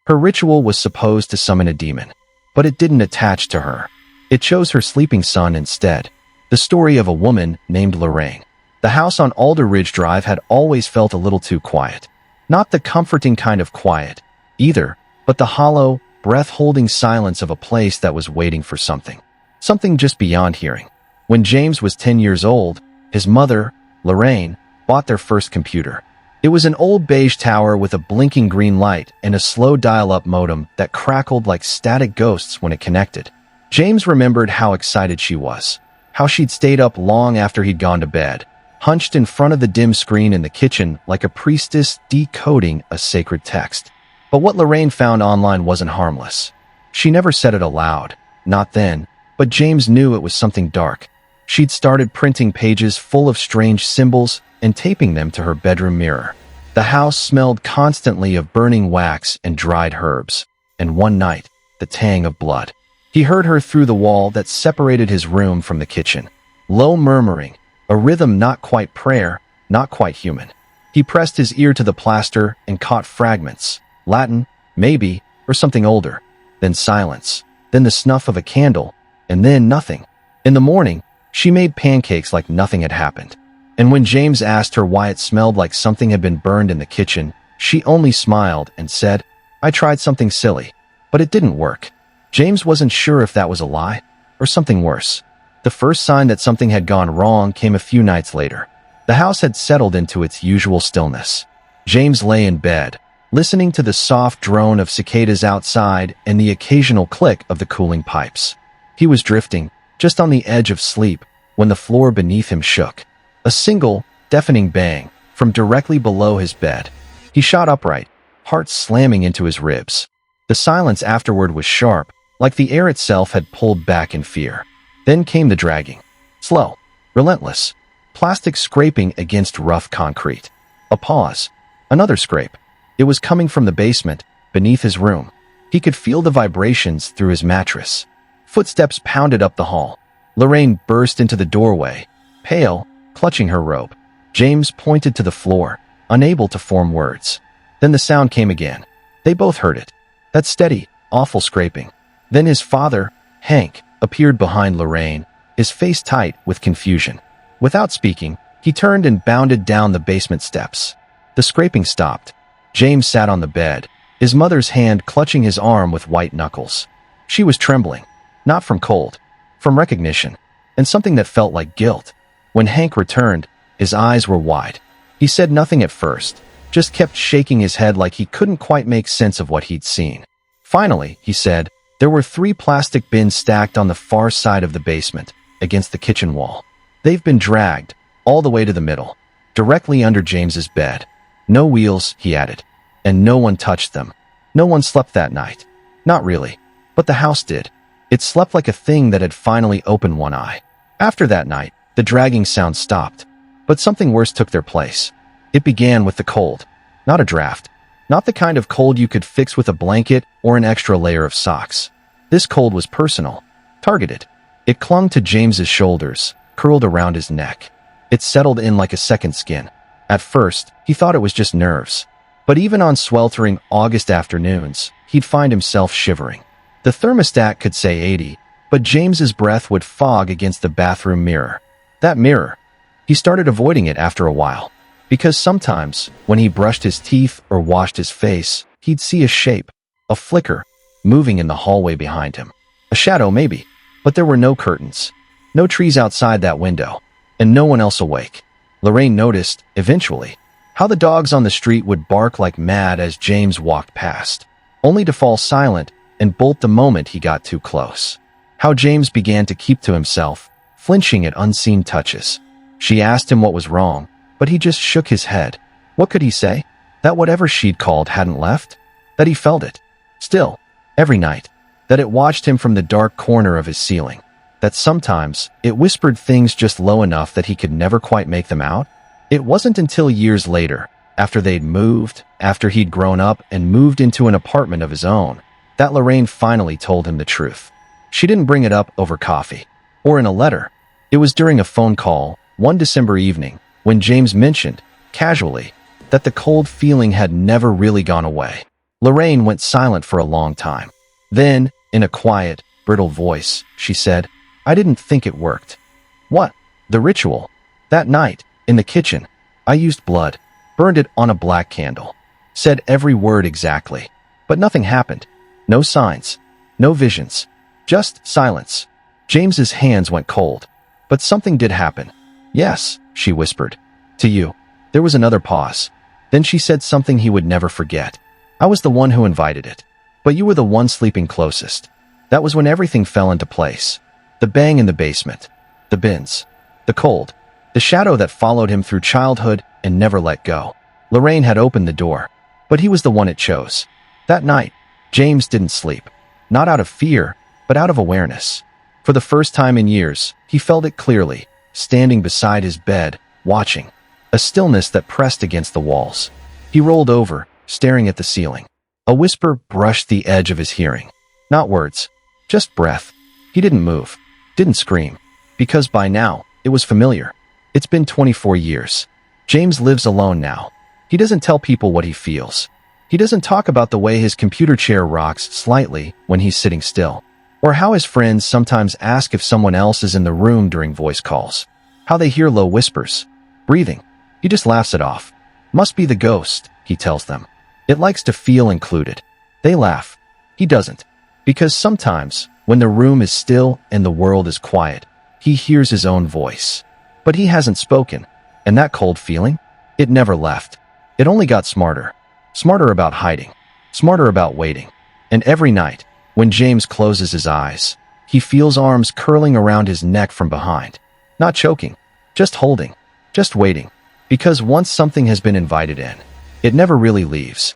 Her ritual was supposed to summon a demon, but it didn't attach to her. It chose her sleeping son instead. The story of a woman named Lorraine. The house on Alder Ridge Drive had always felt a little too quiet. Not the comforting kind of quiet, either, but the hollow, breath-holding silence of a place that was waiting for something. Something just beyond hearing. When James was 10 years old, his mother, Lorraine, bought their first computer. It was an old beige tower with a blinking green light and a slow dial-up modem that crackled like static ghosts when it connected. James remembered how excited she was, how she'd stayed up long after he'd gone to bed, hunched in front of the dim screen in the kitchen like a priestess decoding a sacred text. But what Lorraine found online wasn't harmless. She never said it aloud, not then, but James knew it was something dark. She'd started printing pages full of strange symbols and taping them to her bedroom mirror. The house smelled constantly of burning wax and dried herbs, and one night, the tang of blood. He heard her through the wall that separated his room from the kitchen. Low murmuring, a rhythm not quite prayer, not quite human. He pressed his ear to the plaster and caught fragments. Latin, maybe, or something older. Then silence. Then the snuff of a candle. And then nothing. In the morning, she made pancakes like nothing had happened. And when James asked her why it smelled like something had been burned in the kitchen, she only smiled and said, "I tried something silly, but it didn't work." James wasn't sure if that was a lie or something worse. The first sign that something had gone wrong came a few nights later. The house had settled into its usual stillness. James lay in bed, listening to the soft drone of cicadas outside and the occasional click of the cooling pipes. He was drifting, just on the edge of sleep, when the floor beneath him shook. A single, deafening bang from directly below his bed. He shot upright, heart slamming into his ribs. The silence afterward was sharp, like the air itself had pulled back in fear. Then came the dragging. Slow, relentless, plastic scraping against rough concrete. A pause. Another scrape. It was coming from the basement, beneath his room. He could feel the vibrations through his mattress. Footsteps pounded up the hall. Lorraine burst into the doorway, pale, clutching her robe. James pointed to the floor, unable to form words. Then the sound came again. They both heard it. That steady, awful scraping. Then his father, Hank, appeared behind Lorraine, his face tight with confusion. Without speaking, he turned and bounded down the basement steps. The scraping stopped. James sat on the bed, his mother's hand clutching his arm with white knuckles. She was trembling, not from cold, from recognition, and something that felt like guilt. When Hank returned, his eyes were wide. He said nothing at first, just kept shaking his head like he couldn't quite make sense of what he'd seen. Finally, he said, there were 3 plastic bins stacked on the far side of the basement, against the kitchen wall. They've been dragged, all the way to the middle, directly under James's bed. No wheels, he added, and no one touched them. No one slept that night. Not really, but the house did. It slept like a thing that had finally opened one eye. After that night, the dragging sound stopped, but something worse took their place. It began with the cold, not a draft, not the kind of cold you could fix with a blanket or an extra layer of socks. This cold was personal, targeted. It clung to James's shoulders, curled around his neck. It settled in like a second skin. At first, he thought it was just nerves. But even on sweltering August afternoons, he'd find himself shivering. The thermostat could say 80, but James's breath would fog against the bathroom mirror. That mirror. He started avoiding it after a while, because sometimes, when he brushed his teeth or washed his face, he'd see a shape, a flicker, moving in the hallway behind him. A shadow, maybe, but there were no curtains, no trees outside that window, and no one else awake. Lorraine noticed, eventually, how the dogs on the street would bark like mad as James walked past, only to fall silent and bolt the moment he got too close. How James began to keep to himself, flinching at unseen touches. She asked him what was wrong, but he just shook his head. What could he say? That whatever she'd called hadn't left? That he felt it. Still, every night. That it watched him from the dark corner of his ceiling. That sometimes, it whispered things just low enough that he could never quite make them out? It wasn't until years later, after they'd moved, after he'd grown up and moved into an apartment of his own, that Lorraine finally told him the truth. She didn't bring it up over coffee, or in a letter. It was during a phone call, one December evening, when James mentioned, casually, that the cold feeling had never really gone away. Lorraine went silent for a long time. Then, in a quiet, brittle voice, she said, "I didn't think it worked." "What?" "The ritual. That night, in the kitchen. I used blood, burned it on a black candle. Said every word exactly. But nothing happened. No signs. No visions. Just silence." James's hands went cold. "But something did happen." "Yes," she whispered. "To you." There was another pause. Then she said something he would never forget. "I was the one who invited it. But you were the one sleeping closest." That was when everything fell into place. The bang in the basement. The bins. The cold. The shadow that followed him through childhood and never let go. Lorraine had opened the door. But he was the one it chose. That night, James didn't sleep. Not out of fear, but out of awareness. For the first time in years, he felt it clearly, standing beside his bed, watching. A stillness that pressed against the walls. He rolled over, staring at the ceiling. A whisper brushed the edge of his hearing. Not words, just breath. He didn't move, didn't scream, because by now, it was familiar. It's been 24 years. James lives alone now. He doesn't tell people what he feels. He doesn't talk about the way his computer chair rocks slightly when he's sitting still, or how his friends sometimes ask if someone else is in the room during voice calls, how they hear low whispers, breathing. He just laughs it off. "Must be the ghost," he tells them. "It likes to feel included." They laugh. He doesn't. Because sometimes, when the room is still and the world is quiet, he hears his own voice. But he hasn't spoken, and that cold feeling? It never left. It only got smarter. Smarter about hiding. Smarter about waiting. And every night, when James closes his eyes, he feels arms curling around his neck from behind. Not choking. Just holding. Just waiting. Because once something has been invited in, it never really leaves.